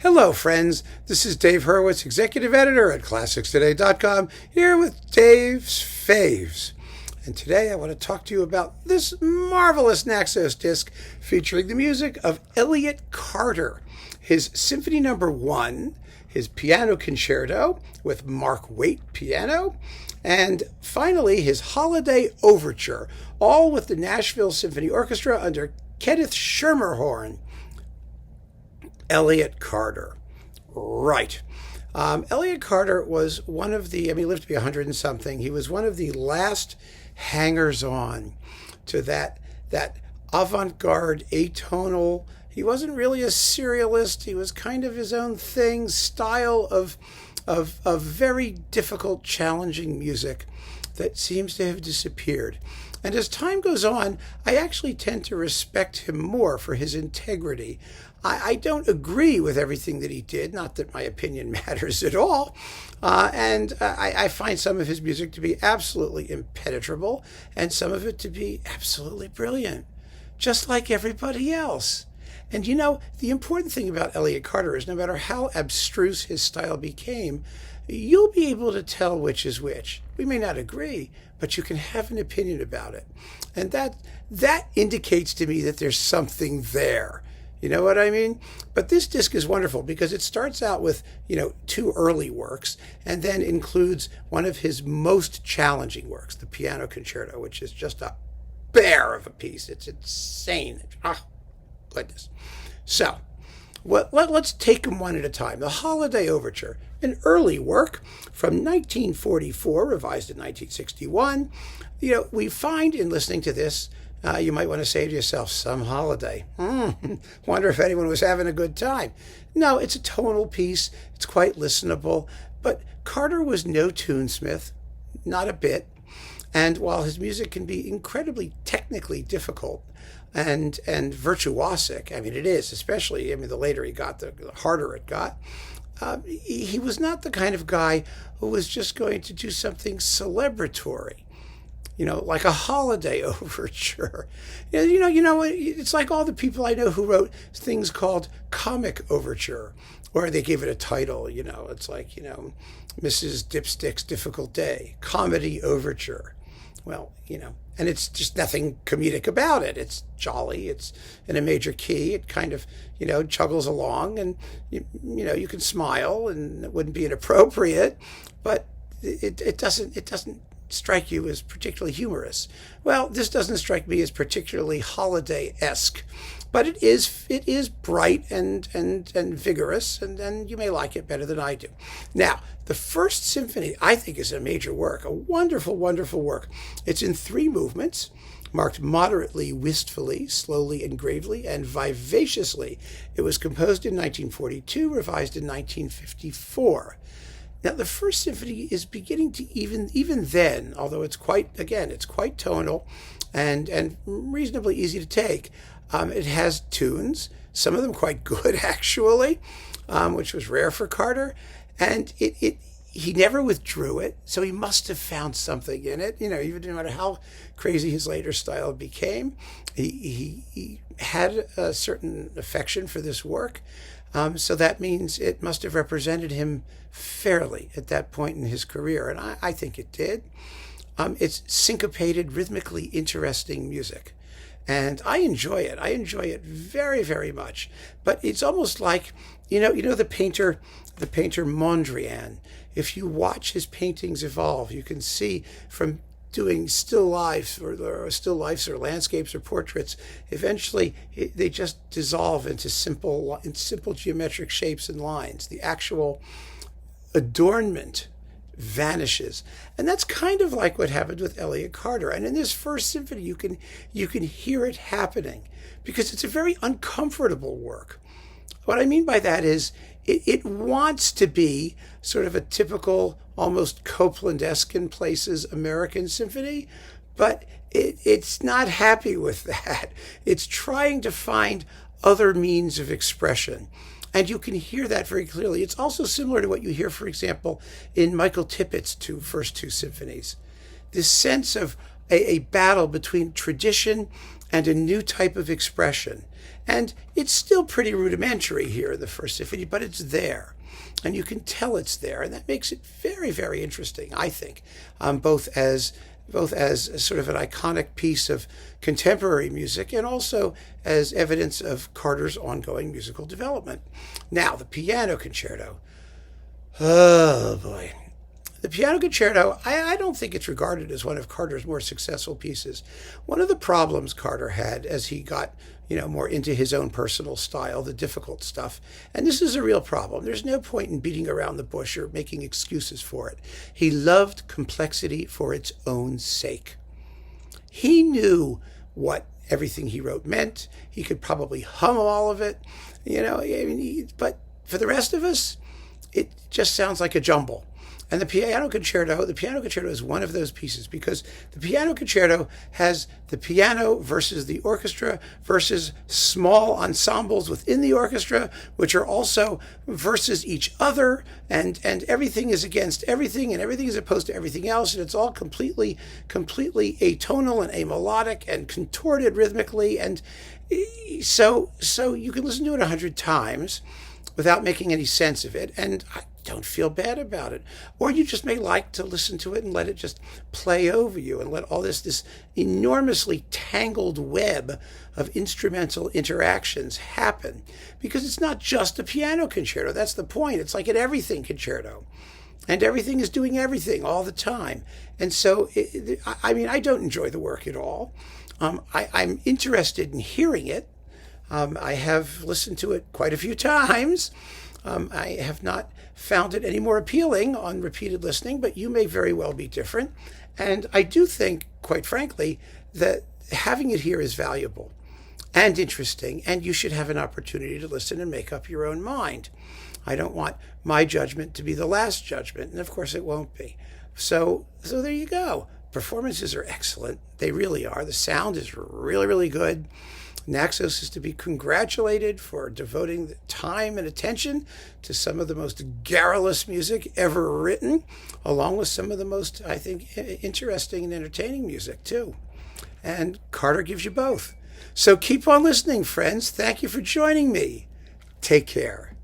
Hello, friends. This is Dave Hurwitz, executive editor at ClassicsToday.com, here with Dave's Faves. And today I want to talk to you about this marvelous Naxos disc featuring the music of Elliott Carter, his Symphony No. 1, his piano concerto with Mark Waite piano, and finally his Holiday Overture, all with the Nashville Symphony Orchestra under Kenneth Schermerhorn. Elliott Carter. Right. Elliott Carter was one of the, he lived to be 100 and something. He was one of the last hangers-on to that avant-garde, atonal. He wasn't really a serialist. He was kind of his own thing, style of very difficult, challenging music that seems to have disappeared. And as time goes on, I actually tend to respect him more for his integrity. I don't agree with everything that he did, not that my opinion matters at all, and I find some of his music to be absolutely impenetrable and some of it to be absolutely brilliant, just like everybody else. And you know, the important thing about Elliott Carter is no matter how abstruse his style became, you'll be able to tell which is which. We may not agree, but you can have an opinion about it. And that indicates to me that there's something there. You know what I mean? But this disc is wonderful because it starts out with, two early works and then includes one of his most challenging works, the piano concerto, which is just a bear of a piece. It's insane. Oh, goodness. So, let's take them one at a time. The Holiday Overture, an early work from 1944, revised in 1961. We find in listening to this, you might want to say to yourself, some holiday. Wonder if anyone was having a good time. No, it's a tonal piece. It's quite listenable. But Carter was no tunesmith, not a bit. And while his music can be incredibly technically difficult and virtuosic, it is, especially, the later he got, the harder it got, he was not the kind of guy who was just going to do something celebratory. Like a Holiday Overture. It's like all the people I know who wrote things called comic overture, or they gave it a title, it's like, Mrs. Dipstick's Difficult Day, comedy overture. Well, and it's just nothing comedic about it. It's jolly. It's in a major key. It kind of, chuggles along, and, you can smile, and it wouldn't be inappropriate, but it doesn't strike you as particularly humorous. Well, this doesn't strike me as particularly holiday-esque, but it is bright and vigorous, and you may like it better than I do. Now, the first symphony, I think, is a major work, a wonderful, wonderful work. It's in 3 movements, marked moderately, wistfully, slowly and gravely, and vivaciously. It was composed in 1942, revised in 1954. Now, the first symphony is beginning to even then, although it's quite tonal and reasonably easy to take. It has tunes, some of them quite good, actually, which was rare for Carter. And he never withdrew it, so he must have found something in it. Even no matter how crazy his later style became, he had a certain affection for this work. So that means it must have represented him fairly at that point in his career, and I think it did. It's syncopated, rhythmically interesting music, and I enjoy it. I enjoy it very, very much. But it's almost like, the painter Mondrian. If you watch his paintings evolve, you can see from doing still lifes or landscapes or portraits, eventually they just dissolve into simple geometric shapes and lines. The actual adornment vanishes, and that's kind of like what happened with Elliott Carter. And in this first symphony, you can hear it happening because it's a very uncomfortable work. What I mean by that is it wants to be sort of a typical, almost Copland-esque in places American symphony, but it's not happy with that. It's trying to find other means of expression. And you can hear that very clearly. It's also similar to what you hear, for example, in Michael Tippett's first two symphonies. This sense of a battle between tradition and a new type of expression. And it's still pretty rudimentary here in the First Symphony, but it's there. And you can tell it's there. And that makes it very, very interesting, I think, both as sort of an iconic piece of contemporary music and also as evidence of Carter's ongoing musical development. Now, the piano concerto. Oh, boy. The piano concerto, I don't think it's regarded as one of Carter's more successful pieces. One of the problems Carter had as he got, more into his own personal style, the difficult stuff, and this is a real problem. There's no point in beating around the bush or making excuses for it. He loved complexity for its own sake. He knew what everything he wrote meant. He could probably hum all of it, but for the rest of us, it just sounds like a jumble. And the piano concerto is one of those pieces because the piano concerto has the piano versus the orchestra versus small ensembles within the orchestra, which are also versus each other, and everything is against everything, and everything is opposed to everything else, and it's all completely atonal and amelodic and contorted rhythmically, and so you can listen to it 100 times without making any sense of it, and I don't feel bad about it. Or you just may like to listen to it and let it just play over you and let all this enormously tangled web of instrumental interactions happen. Because it's not just a piano concerto. That's the point. It's like an everything concerto. And everything is doing everything all the time. And so, I don't enjoy the work at all. I'm interested in hearing it. I have listened to it quite a few times. I have not found it any more appealing on repeated listening, but you may very well be different. And I do think, quite frankly, that having it here is valuable and interesting, and you should have an opportunity to listen and make up your own mind. I don't want my judgment to be the last judgment, and of course it won't be. So there you go. Performances are excellent. They really are. The sound is really, really good. Naxos is to be congratulated for devoting the time and attention to some of the most garrulous music ever written, along with some of the most, I think, interesting and entertaining music, too. And Carter gives you both. So keep on listening, friends. Thank you for joining me. Take care.